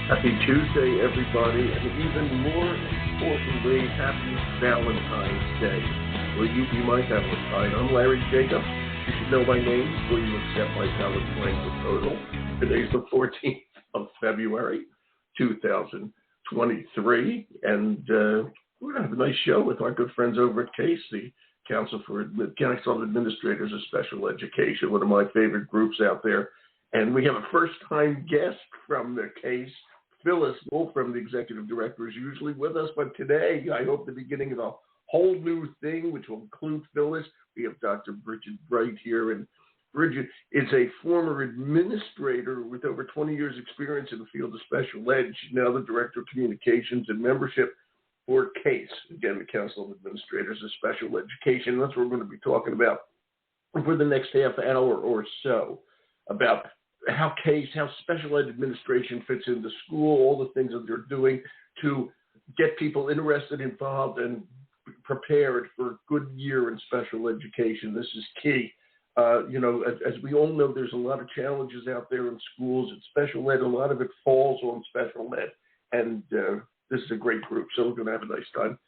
Happy Tuesday, everybody, and even more importantly, happy Valentine's Day. Well, you be my Valentine. I'm Larry Jacobs. You should know my name before you accept my Valentine proposal. Today's the 14th of February, 2023, and we're going to have a nice show with our good friends over at CASE, the Council of Administrators of Special Education, one of my favorite groups out there. And we have a first-time guest from the CASE. Phyllis Wolfram, the executive director, is usually with us, but today I hope the beginning of a whole new thing, which will include Phyllis. We have Dr. Brigid Bright here, and Brigid is a former administrator with over 20 years' experience in the field of special ed. She's now the director of communications and membership for CASE, again, the Council of Administrators of Special Education. That's what we're going to be talking about for the next half hour or so, about how CASE, how special ed administration fits into school, all the things that they're doing to get people interested, involved, and prepared for a good year in special education. This is key. As we all know, there's a lot of challenges out there in schools and special ed. A lot of it falls on special ed, and this is a great group. So we're going to have a nice time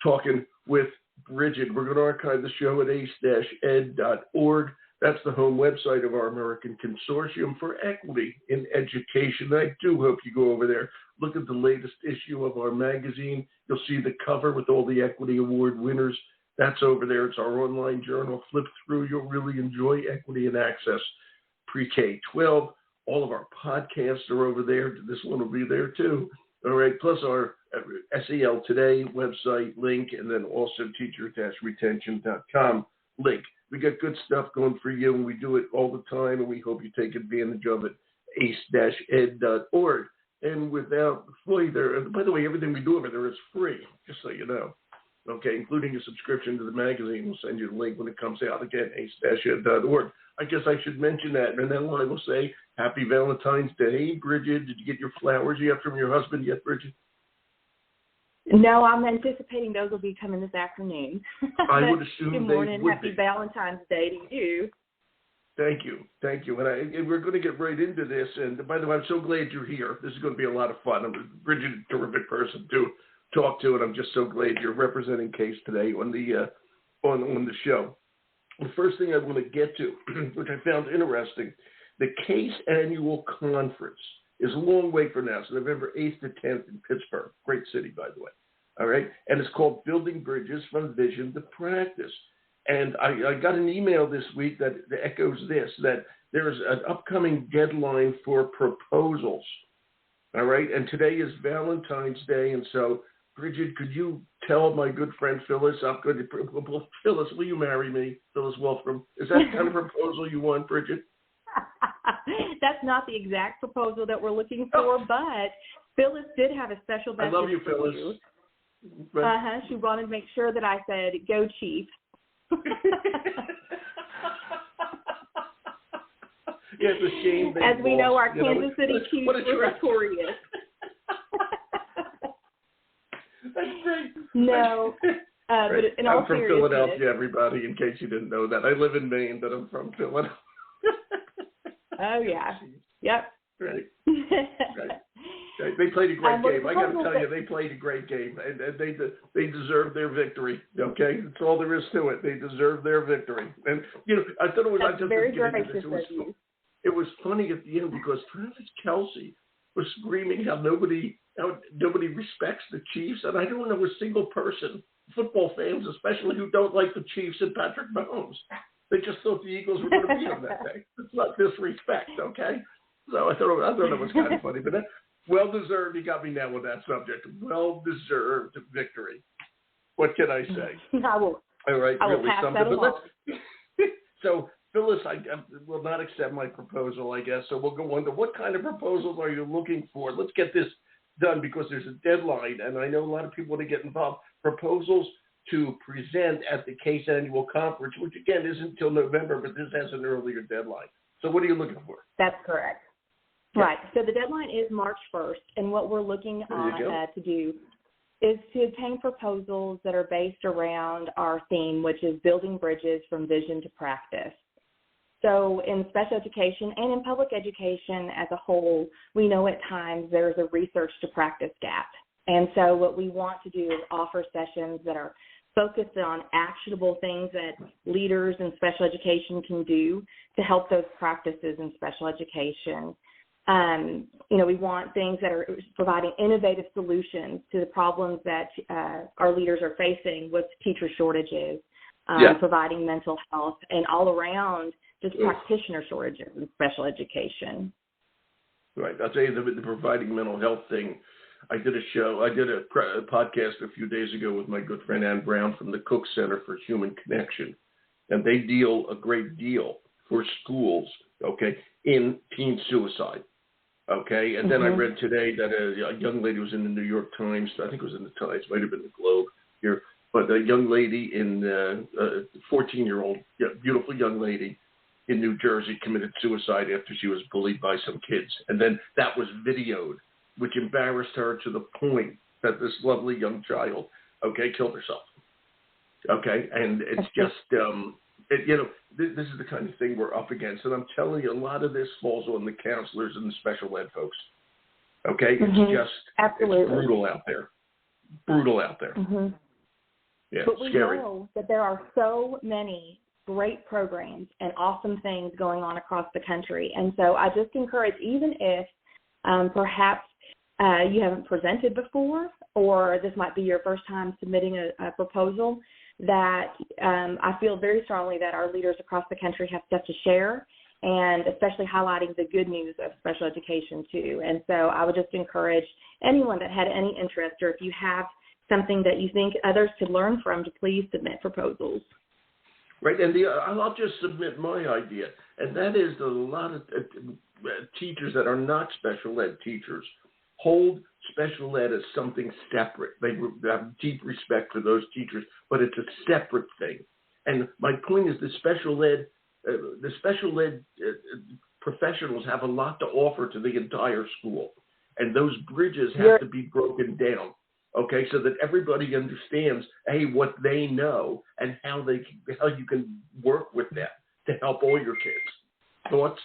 talking with Brigid. We're going to archive the show at ace-ed.org. That's the home website of our American Consortium for Equity in Education. I do hope you go over there, look at the latest issue of our magazine. You'll see the cover with all the Equity Award winners. That's over there. It's our online journal. Flip through. You'll really enjoy Equity and Access Pre-K-12. All of our podcasts are over there. This one will be there too. All right, plus our SEL Today website link, and then also teacher-retention.com link. We got good stuff going for you, and we do it all the time, and we hope you take advantage of it, ace-ed.org. And without further, by the way, everything we do over there is free, just so you know, okay, including a subscription to the magazine. We'll send you the link when it comes out. Again, ace-ed.org. I guess I should mention that, and then I will say Happy Valentine's Day. Brigid, did you get your flowers yet from your husband yet, Brigid? No, I'm anticipating those will be coming this afternoon. I would assume Good morning, happy Valentine's Day to you. Thank you. And we're going to get right into this. And by the way, I'm so glad you're here. This is going to be a lot of fun. Brigid, a terrific person to talk to, and I'm just so glad you're representing CASE today on the show. The first thing I want to get to, which I found interesting, the CASE annual conference is a long way from now. It's November 8th to 10th in Pittsburgh. Great city, by the way. All right? And it's called Building Bridges from Vision to Practice. And I got an email this week that echoes this, that there's an upcoming deadline for proposals. All right? And today is Valentine's Day. And so, Brigid, could you tell my good friend Phyllis, Phyllis, will you marry me? Phyllis Wolfram. Is that the kind of proposal you want, Brigid? That's not the exact proposal that we're looking for, but Phyllis did have a special message. I love you, Phyllis. She wanted to make sure that I said, "Go Chiefs." Yeah, it's a shame. As we know, our Kansas City Chiefs were victorious. That's great. No. But in all I'm from Philadelphia, everybody, in case you didn't know that. I live in Maine, but I'm from Philadelphia. Oh, yeah. Yep. Right. They played a great game. I got to tell you, they played a great game, and they deserved their victory. Okay, that's all there is to it. They deserve their victory, and I thought it was. That's very gracious of you. It was funny at the end because Travis Kelce was screaming how nobody respects the Chiefs, and I don't know a single person, football fans especially, who don't like the Chiefs and Patrick Mahomes. They just thought the Eagles were going to beat them that day. It's not disrespect, okay? So I thought it was kind of funny, but well-deserved. You got me now with that subject. Well-deserved victory. What can I say? I will. All right, I will really pass something. that along. So, Phyllis, I will not accept my proposal, I guess. So we'll go on to what kind of proposals are you looking for? Let's get this done because there's a deadline, and I know a lot of people want to get involved. Proposals to present at the CASE annual conference, which again isn't until November, but this has an earlier deadline. So what are you looking for? That's correct. Yeah. Right. So the deadline is March 1st, and what we're looking to do is to obtain proposals that are based around our theme, which is building bridges from vision to practice. So in special education and in public education as a whole, we know at times there's a research to practice gap. And so what we want to do is offer sessions that are focused on actionable things that leaders in special education can do to help those practices in special education. We want things that are providing innovative solutions to the problems that our leaders are facing with teacher shortages, providing mental health, and all around just practitioner shortages in special education. Right. I'll tell you the providing mental health thing. I did a podcast a few days ago with my good friend Ann Brown from the Cook Center for Human Connection, and they deal a great deal for schools, in teen suicide. Okay, and then I read today that a young lady was in the New York Times. I think it was in the Times, might have been the Globe here, but a young lady a 14-year-old, beautiful young lady in New Jersey committed suicide after she was bullied by some kids. And then that was videoed, which embarrassed her to the point that this lovely young child, killed herself. And it's just, this is the kind of thing we're up against. And I'm telling you, a lot of this falls on the counselors and the special ed folks. It's just It's brutal out there. Yeah, but we scary. know that there are so many great programs and awesome things going on across the country. And so I just encourage, even if perhaps you haven't presented before, or this might be your first time submitting a proposal, that I feel very strongly that our leaders across the country have stuff to share, and especially highlighting the good news of special education too. And so I would just encourage anyone that had any interest, or if you have something that you think others could learn from, to please submit proposals. Right, and I'll just submit my idea, and that is that a lot of teachers that are not special ed teachers hold special ed as something separate. They have deep respect for those teachers, but it's a separate thing. And my point is the special ed professionals have a lot to offer to the entire school, and those bridges have to be broken down. So that everybody understands, what they know and how you can work with them to help all your kids. Thoughts?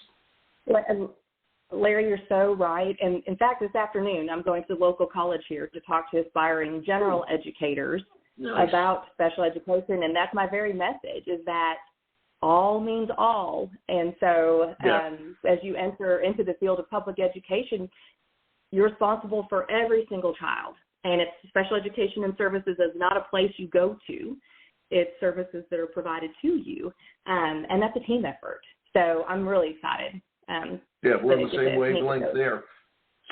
Larry, you're so right. And in fact, this afternoon, I'm going to the local college here to talk to aspiring general educators about special education. And that's my very message, is that all means all. And so as you enter into the field of public education, you're responsible for every single child. And it's special education and services is not a place you go to. It's services that are provided to you. And that's a team effort. So I'm really excited. We're on the same wavelength there.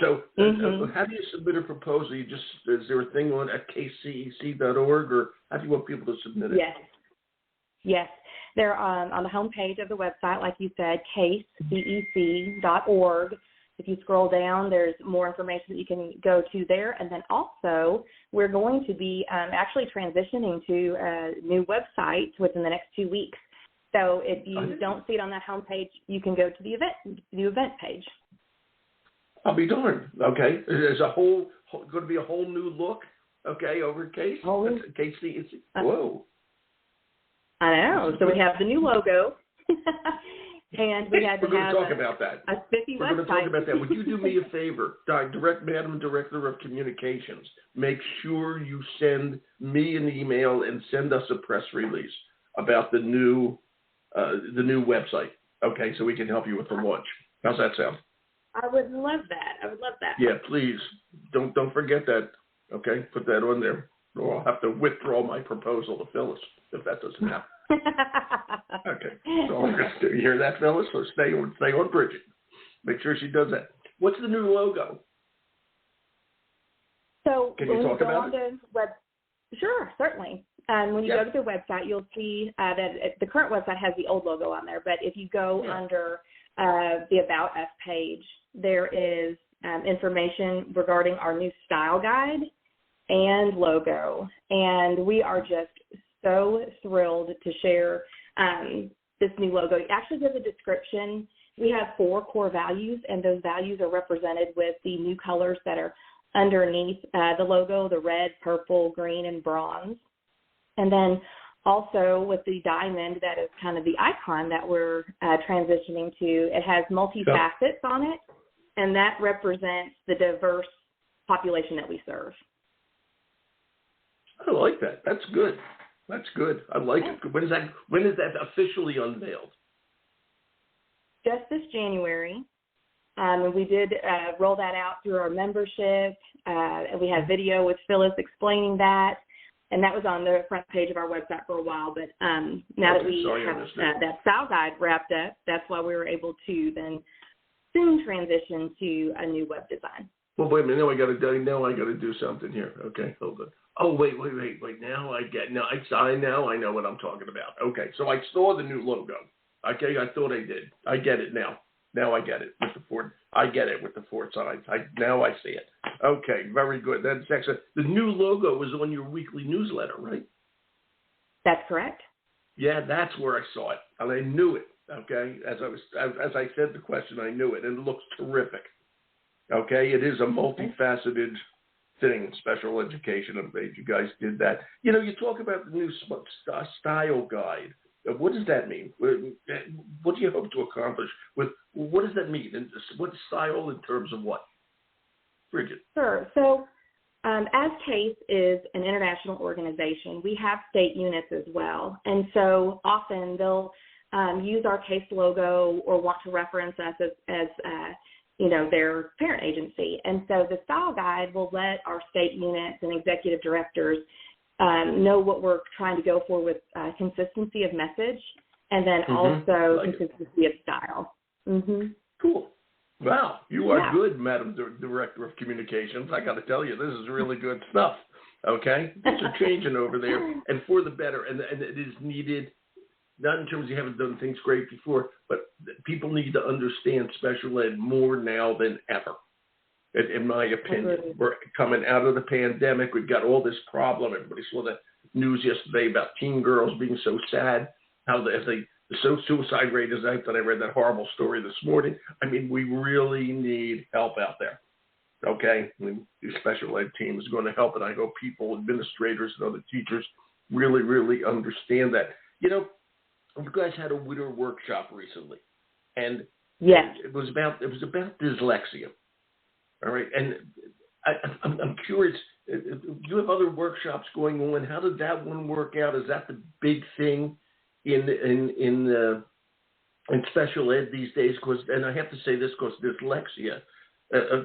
So how do you submit a proposal? Is there a thing on at kcec.org, or how do you want people to submit it? Yes. They're on the homepage of the website, like you said, kcec.org. If you scroll down, there's more information that you can go to there. And then also, we're going to be actually transitioning to a new website within the next 2 weeks. So if you don't see it on that homepage, you can go to the event page. I'll be darned. There's going to be a whole new look, over Case? KC. Whoa. I know. So we have the new logo. And we had to We're have going to talk about that. A spiffy We're website. going to talk about that. Would you do me a favor, Madam Director of Communications? Make sure you send me an email and send us a press release about the new website. So we can help you with the launch. How's that sound? I would love that. Yeah, please don't forget that. Put that on there, or I'll have to withdraw my proposal to Phyllis if that doesn't happen. So you hear that, Phyllis? So stay on Brigid. Make sure she does that. What's the new logo? So can you talk about it? Sure, certainly. When you go to the website, you'll see that the current website has the old logo on there. But if you go under the About Us page, there is information regarding our new style guide and logo. And we are just so thrilled to share this new logo. It actually gives a description. We have 4 core values, and those values are represented with the new colors that are underneath the logo, the red, purple, green, and bronze. And then Also, with the diamond, that is kind of the icon that we're transitioning to. It has multi-facets on it, and that represents the diverse population that we serve. I like that. That's good. That's good. I like it. When is that officially unveiled? Just this January. We did roll that out through our membership. And we had video with Phyllis explaining that. And that was on the front page of our website for a while. But now that we have that style guide wrapped up, that's why we were able to then soon transition to a new web design. Well, wait a minute. Now I got to do something here. Okay, hold on. Oh, wait. Now I know what I'm talking about. Okay, so I saw the new logo. Okay, I thought I did. I get it now. Now I get it with the four. I get it with the four sides. Now I see it. Okay, very good. That's excellent. The new logo was on your weekly newsletter, right? That's correct. Yeah, that's where I saw it, and I knew it. Okay, as I said the question, I knew it, and it looks terrific. Okay, it is a multifaceted thing, special education. I'm glad you guys did that. You know, you talk about the new style guide. What does that mean? What do you hope to accomplish with? What does that mean? And what style in terms of what? Brigid. Sure. So, as CASE is an international organization, we have state units as well, and so often they'll use our CASE logo or want to reference us as their parent agency. And so the style guide will let our state units and executive directors know what we're trying to go for with consistency of message and then also consistency of style. Mm-hmm. Cool. Wow. You are good, Madam Director of Communications. I got to tell you, this is really good stuff. Okay? Things are changing over there and for the better. And it is needed, not in terms of you haven't done things great before, but people need to understand special ed more now than ever. In my opinion, we're coming out of the pandemic. We've got all this problem. Everybody saw the news yesterday about teen girls being so sad, how the suicide rate is up. And I read that horrible story this morning. I mean, we really need help out there. Okay, the special ed team is going to help, and I hope people, administrators, and other teachers really, really understand that. You know, you guys had a winter workshop recently, and it was about dyslexia. All right, and I'm curious. Do you have other workshops going on? How did that one work out? Is that the big thing in special ed these days? And I have to say this because dyslexia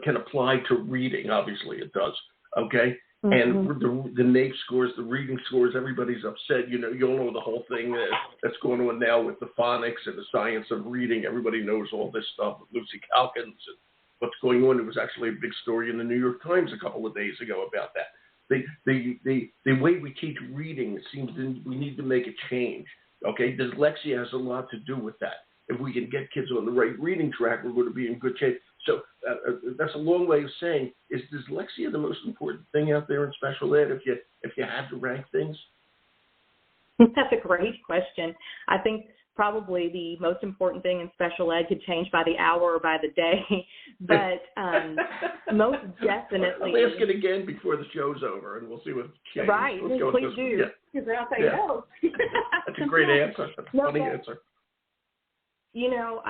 can apply to reading. Obviously, it does. Okay, and the NAEP scores, the reading scores, everybody's upset. You all know the whole thing that's going on now with the phonics and the science of reading. Everybody knows all this stuff with Lucy Calkins and what's going on. It was actually a big story in the New York Times a couple of days ago about that. The way we teach reading, it seems we need to make a change. Okay, dyslexia has a lot to do with that. If we can get kids on the right reading track, we're going to be in good shape. So that's a long way of saying, is dyslexia the most important thing out there in special ed if you had to rank things? That's a great question. I think probably the most important thing in special ed could change by the hour or by the day, but most definitely. I'll ask it again before the show's over, and we'll see what changes. Right, please do. Because I'll say no. That's a great answer. That's a funny answer. You know,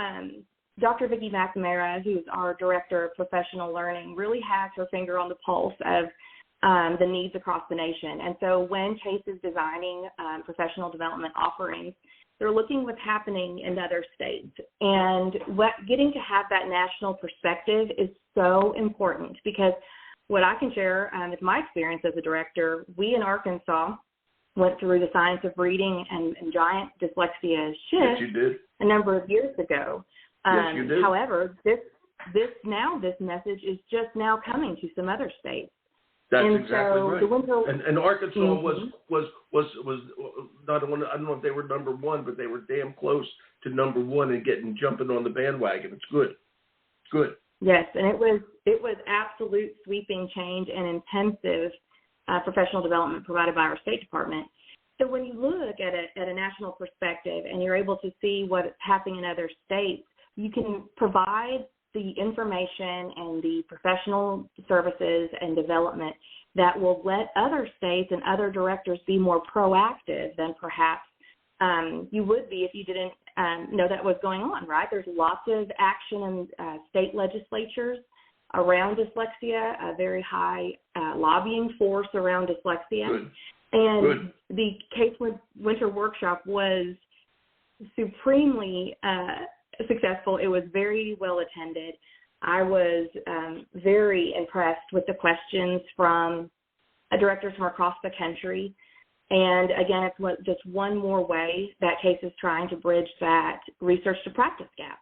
Dr. Vicki McNamara, who's our Director of Professional Learning, really has her finger on the pulse of the needs across the nation. And so when CASE is designing professional development offerings, they're looking what's happening in other states. And getting to have that national perspective is so important because what I can share with my experience as a director, we in Arkansas went through the science of reading and giant dyslexia shift yes, you did. A number of years ago. Yes, you did. However, this message is just now coming to some other states. That's and exactly so right. And Arkansas was not. I don't know if they were number one, but they were damn close to number one and jumping on the bandwagon. It's good. It's good. Yes, and it was absolute sweeping change and intensive professional development provided by our State Department. So when you look at a national perspective and you're able to see what's happening in other states, you can provide the information and the professional services and development that will let other states and other directors be more proactive than perhaps you would be if you didn't know that was going on, right? There's lots of action in state legislatures around dyslexia, a very high lobbying force around dyslexia. Good. And Good. the Case Winter Workshop was supremely successful. It was very well attended. I was very impressed with the questions from directors from across the country. And again, it's just one more way that CASE is trying to bridge that research to practice gap,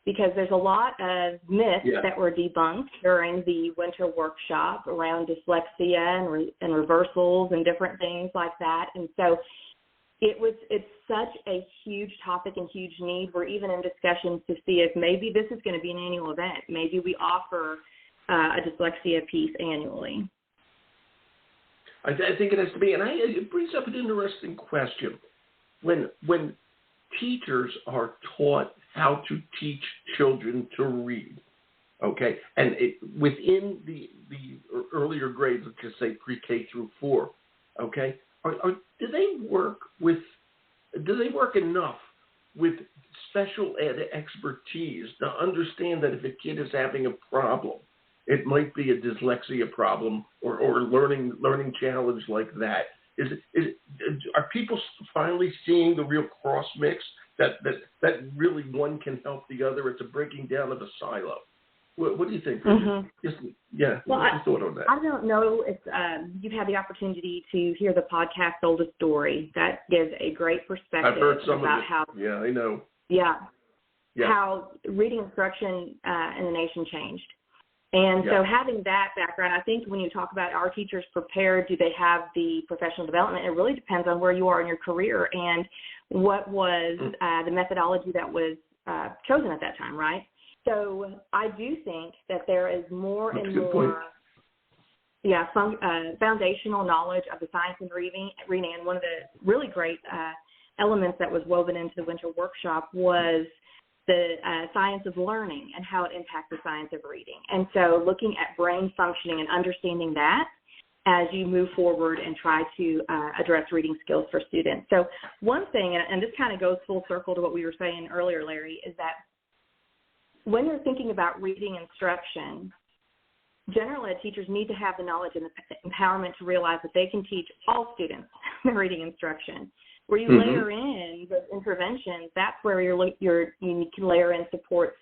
because there's a lot of myths that were debunked during the winter workshop around dyslexia and reversals and different things like that. And so it's such a huge topic and huge need. We're even in discussions to see if maybe this is going to be an annual event. Maybe we offer a dyslexia piece annually. I think it has to be, and it brings up an interesting question. When teachers are taught how to teach children to read, okay, and within the earlier grades, let's just say pre-K through 4, okay, do they work enough with special ed expertise to understand that if a kid is having a problem, it might be a dyslexia problem or learning challenge like that? Are people finally seeing the real cross mix that really one can help the other? It's a breaking down of a silo. What do you think? Mm-hmm. Well, what's your thought on that? I don't know if you've had the opportunity to hear the podcast Told a Story. That gives a great perspective. I've heard some about of it. How, yeah, I know. Yeah, how reading instruction in the nation changed. And so having that background, I think when you talk about our teachers prepared, do they have the professional development? It really depends on where you are in your career and what was the methodology that was chosen at that time, right? So I do think that there is more and more foundational knowledge of the science of reading. And one of the really great elements that was woven into the winter workshop was the science of learning and how it impacts the science of reading. And so looking at brain functioning and understanding that as you move forward and try to address reading skills for students. So one thing, and this kind of goes full circle to what we were saying earlier, Larry, is that when you're thinking about reading instruction, general ed teachers need to have the knowledge and the empowerment to realize that they can teach all students the reading instruction. Where you layer in the interventions, that's where you can layer in supports.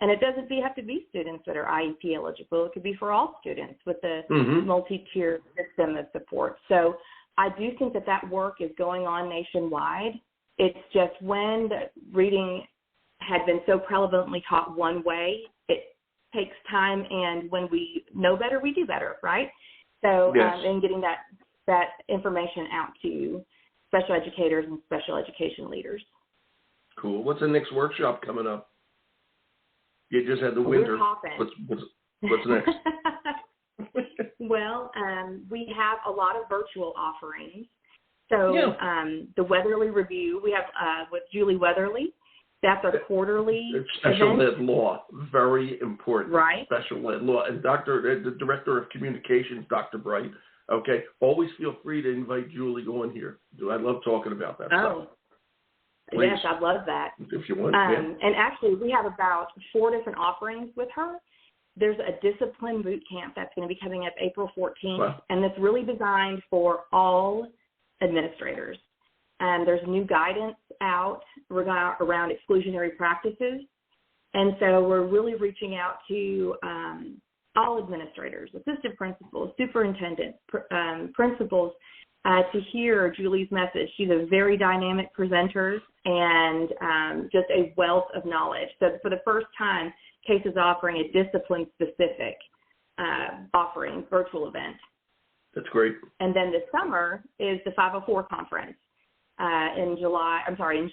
And it doesn't have to be students that are IEP eligible. It could be for all students with the multi-tiered system of support. So I do think that work is going on nationwide. It's just when the reading had been so prevalently taught one way, it takes time, and when we know better, we do better, right? So and getting that information out to special educators and special education leaders. Cool. What's the next workshop coming up? You just had the winter. We're hopping. What's next? Well, we have a lot of virtual offerings. So the Weatherly Review, we have with Julie Weatherly. That's a quarterly Special event. ed law, very important. Right. Special ed law. And the Director of Communications, Dr. Bright, okay, always feel free to invite Julie on here. I love talking about that stuff. Please. Yes, I'd love that. If you want. And actually, we have about 4 different offerings with her. There's a discipline boot camp that's going to be coming up April 14th, and it's really designed for all administrators. And there's new guidance out around exclusionary practices. And so we're really reaching out to all administrators, assistant principals, superintendents, principals, to hear Julie's message. She's a very dynamic presenter and just a wealth of knowledge. So for the first time, CASE is offering a discipline-specific offering, virtual event. That's great. And then this summer is the 504 conference in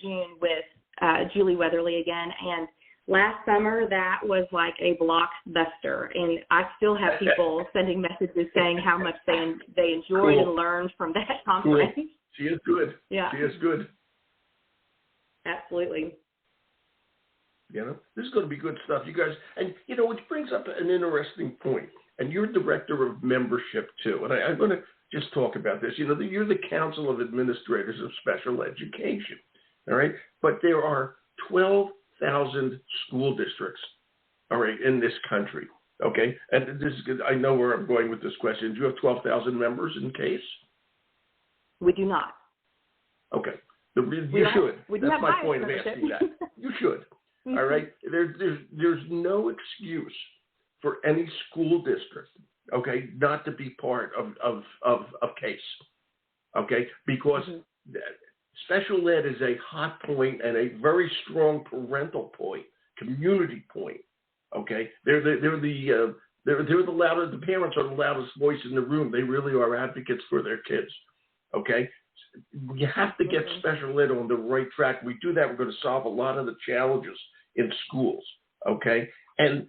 June with Julie Weatherly again. And last summer, that was like a blockbuster. And I still have people sending messages saying how much they enjoyed and learned from that conference. Cool. She is good. Yeah. She is good. Absolutely. This is going to be good stuff, you guys. And, which brings up an interesting point. and you're director of membership too. And I'm going to just talk about this. You're the Council of Administrators of Special Education, all right? But there are 12,000 school districts, all right, in this country, okay? And this is good. I know where I'm going with this question. Do you have 12,000 members in CASE? We do not. Okay. You should. That's my point of asking that. You should. All right. There's no excuse for any school district, okay, not to be part of CASE, okay, because special ed is a hot point and a very strong parental point, community point, okay. They're the loudest. The parents are the loudest voice in the room. They really are advocates for their kids, okay. You have to get special ed on the right track. We do that, we're going to solve a lot of the challenges in schools, okay? And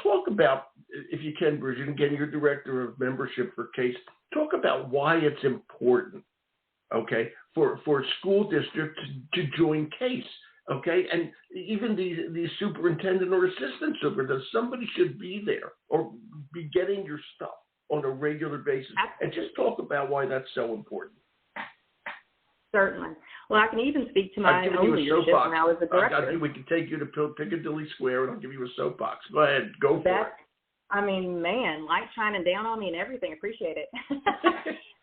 talk about, if you can, Brigid, again, you're director of membership for CASE, talk about why it's important, okay, for school districts to join CASE, okay? And even the superintendent or assistant superintendent, somebody should be there or be getting your stuff on a regular basis. And just talk about why that's so important. Certainly. Well, I can even speak to my own leadership now as a director. We can take you to Piccadilly Square, and I'll give you a soapbox. Go ahead. Go for it. I mean, man, light shining down on me and everything. Appreciate it.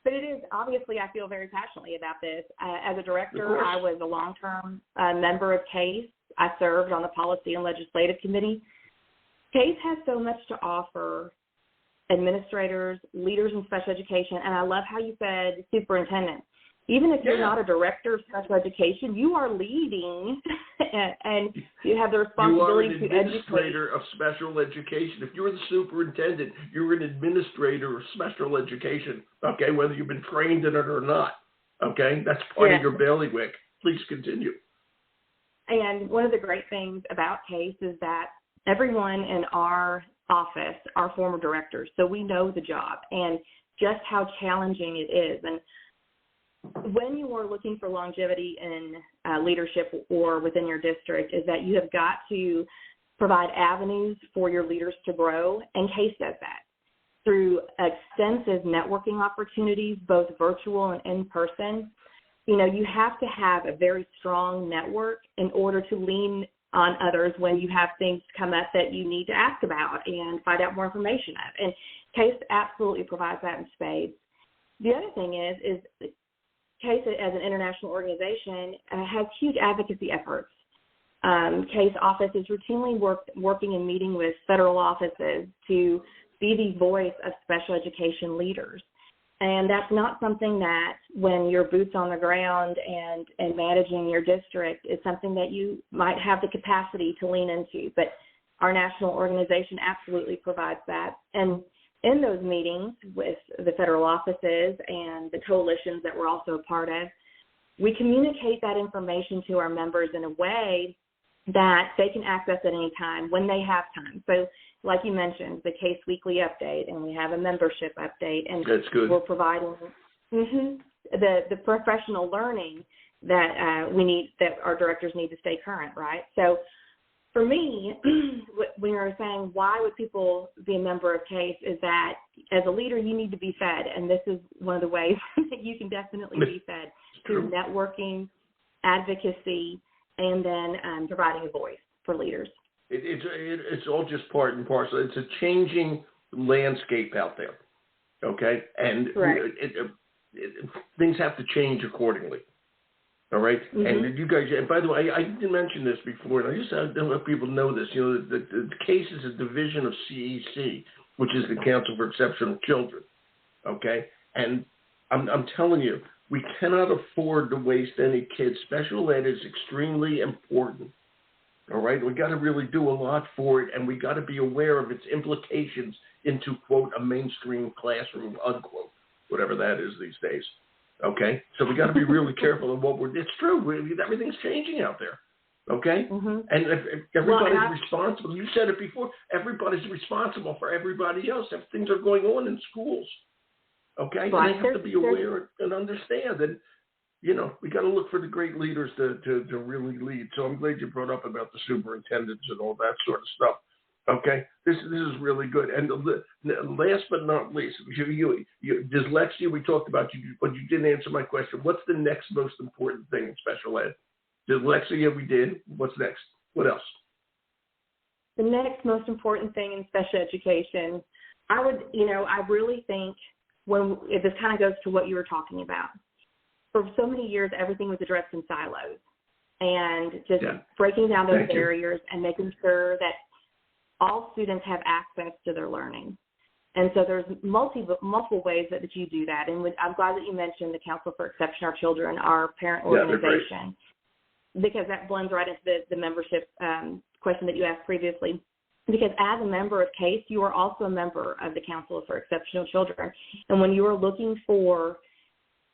But it is, obviously, I feel very passionately about this. As a director, I was a long-term member of CASE. I served on the Policy and Legislative Committee. CASE has so much to offer administrators, leaders in special education, and I love how you said superintendents. Even if you're not a director of special education, you are leading and you have the responsibility to educate. You are an administrator of special education. If you're the superintendent, you're an administrator of special education, okay, whether you've been trained in it or not, okay? That's part of your bailiwick. Please continue. And one of the great things about CASE is that everyone in our office are former directors, so we know the job and just how challenging it is. And when you are looking for longevity in leadership or within your district, is that you have got to provide avenues for your leaders to grow, and CASE does that through extensive networking opportunities, both virtual and in person. You have to have a very strong network in order to lean on others when you have things come up that you need to ask about and find out more information of. And CASE absolutely provides that in spades. The other thing is CASE, as an international organization, has huge advocacy efforts. CASE office is routinely working and meeting with federal offices to be the voice of special education leaders. And that's not something that, when you're boots on the ground and managing your district, is something that you might have the capacity to lean into. But our national organization absolutely provides that. And in those meetings with the federal offices and the coalitions that we're also a part of, we communicate that information to our members in a way that they can access at any time when they have time. So like you mentioned, the CASE weekly update, and we have a membership update, and that's good. We're providing the professional learning that we need, that our directors need to stay current, right? So for me, when you're saying why would people be a member of CASE, is that as a leader, you need to be fed. And this is one of the ways that you can definitely be fed, through networking, advocacy, and then providing a voice for leaders. It's all just part and parcel. It's a changing landscape out there, okay? And things have to change accordingly. All right, and you guys, and by the way, I didn't mention this before, and I don't let people know this. The CASE is a division of CEC, which is the Council for Exceptional Children. Okay, and I'm telling you, we cannot afford to waste any kids. Special ed is extremely important. All right, we got to really do a lot for it, and we got to be aware of its implications into, quote, a mainstream classroom, unquote, whatever that is these days. Okay, so we got to be really careful of what it's true. Everything's changing out there. Okay, and if everybody's responsible. You said it before. Everybody's responsible for everybody else. If things are going on in schools, okay, and they have to be aware and understand. And we got to look for the great leaders to really lead. So I'm glad you brought up about the superintendents and all that sort of stuff. Okay, this is really good. And last but not least, you dyslexia we talked about, but you didn't answer my question. What's the next most important thing in special ed? Dyslexia we did. What's next? What else? The next most important thing in special education, I really think this kind of goes to what you were talking about. For so many years, everything was addressed in silos, and just breaking down those barriers and making sure that all students have access to their learning. And so there's multiple ways that you do that. And I'm glad that you mentioned the Council for Exceptional Children, our parent organization, because that blends right into the membership question that you asked previously. Because as a member of CASE, you are also a member of the Council for Exceptional Children. And when you are looking for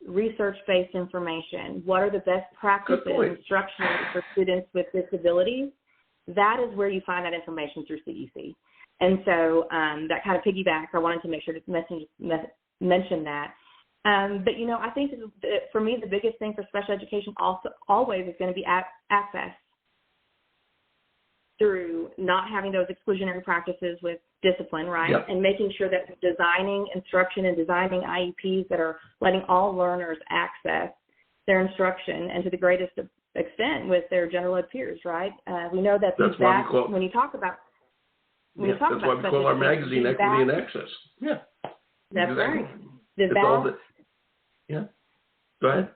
research-based information, what are the best practices instructionally for students with disabilities, that is where you find that information through CEC. And so that kind of piggybacks. I wanted to make sure to mention that. But, I think that for me, the biggest thing for special education always is going to be access, through not having those exclusionary practices with discipline, right? Yep. And making sure that we're designing instruction and designing IEPs that are letting all learners access their instruction and to the greatest extent with their general ed peers, right? We know that that's why we call, when you talk about that's why we call our magazine Equity and Access. Yeah. That's right. Yeah. Go ahead.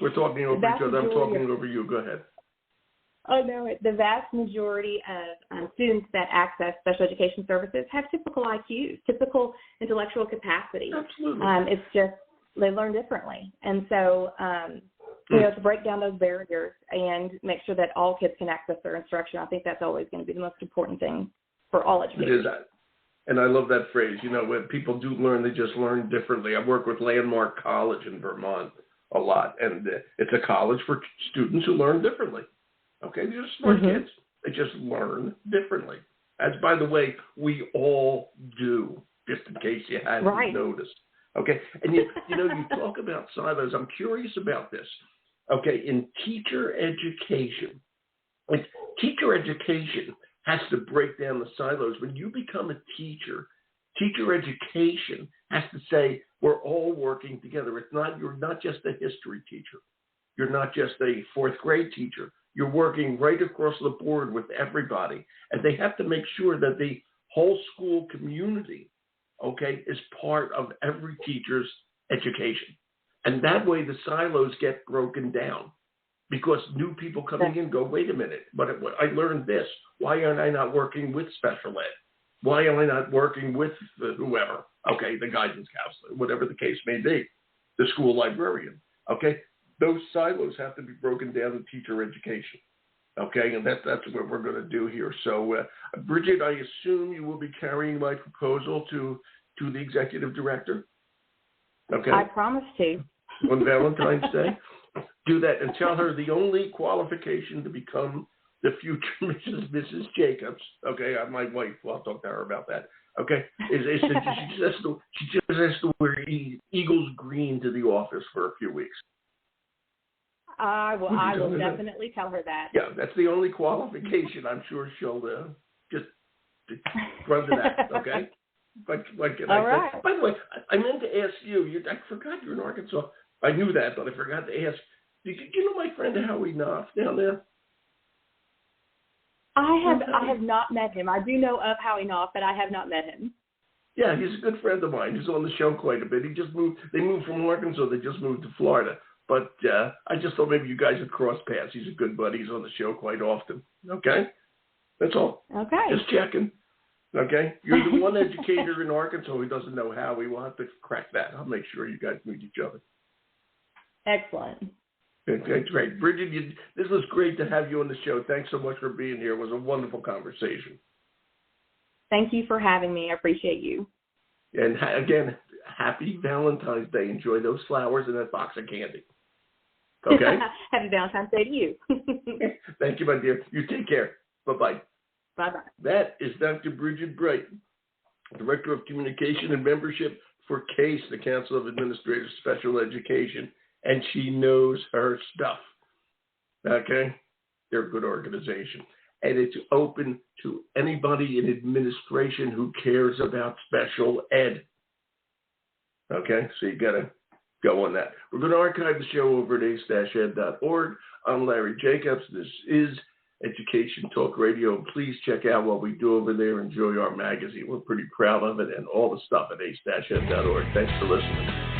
We're talking over each other. I'm talking over you. Go ahead. Oh, no, the vast majority of students that access special education services have typical IQs, typical intellectual capacity. Absolutely. It's just they learn differently. And so, to break down those barriers and make sure that all kids can access their instruction, I think that's always going to be the most important thing for all educators. It is that. And I love that phrase. When people do learn, they just learn differently. I work with Landmark College in Vermont a lot, and it's a college for students who learn differently. Okay, these are smart kids. They just learn differently. As, by the way, we all do, just in case you hadn't noticed. Okay, and you talk about silos. I'm curious about this. Okay, in teacher education, teacher education has to break down the silos. When you become a teacher, teacher education has to say we're all working together. You're not just a history teacher. You're not just a fourth grade teacher. You're working right across the board with everybody. And they have to make sure that the whole school community, is part of every teacher's education. And that way the silos get broken down because new people coming in go, wait a minute, but I learned this. Why aren't I not working with special ed? Why am I not working with whoever? The guidance counselor, whatever the case may be, the school librarian. Those silos have to be broken down in teacher education, and that's what we're going to do here. So, Brigid, I assume you will be carrying my proposal to the executive director? Okay. I promise to. On Valentine's Day? Do that and tell her the only qualification to become the future Mrs. Jacobs, my wife, I'll talk to her about that, is she just has to wear Eagles green to the office for a few weeks. I will definitely tell her that. Yeah, that's the only qualification. I'm sure she'll just run to that, okay? All right. By the way, I meant to ask you, I forgot you're in Arkansas. I knew that, but I forgot to ask. Did you know my friend Howie Knopf down there? I have not met him. I do know of Howie Knopf, but I have not met him. Yeah, he's a good friend of mine. He's on the show quite a bit. They moved from Arkansas. They just moved to Florida. But I just thought maybe you guys would cross paths. He's a good buddy. He's on the show quite often. Okay? That's all. Okay. Just checking. Okay? You're the one educator in Arkansas who doesn't know Howie. We'll have to crack that. I'll make sure you guys meet each other. Excellent. Okay, great. Brigid, this was great to have you on the show. Thanks so much for being here. It was a wonderful conversation. Thank you for having me. I appreciate you. And again, happy Valentine's Day. Enjoy those flowers and that box of candy. Okay? Happy Valentine's Day to you. Thank you, my dear. You take care. Bye-bye. Bye-bye. That is Dr. Brigid Brighton, Director of Communication and Membership for CASE, the Council of Administrators of Special Education, and she knows her stuff. Okay? They're a good organization. and it's open to anybody in administration who cares about special ed. Okay, so you got to go on that. We're going to archive the show over at ace-ed.org. I'm Larry Jacobs. This is Education Talk Radio. Please check out what we do over there. Enjoy our magazine. We're pretty proud of it and all the stuff at ace-ed.org. Thanks for listening.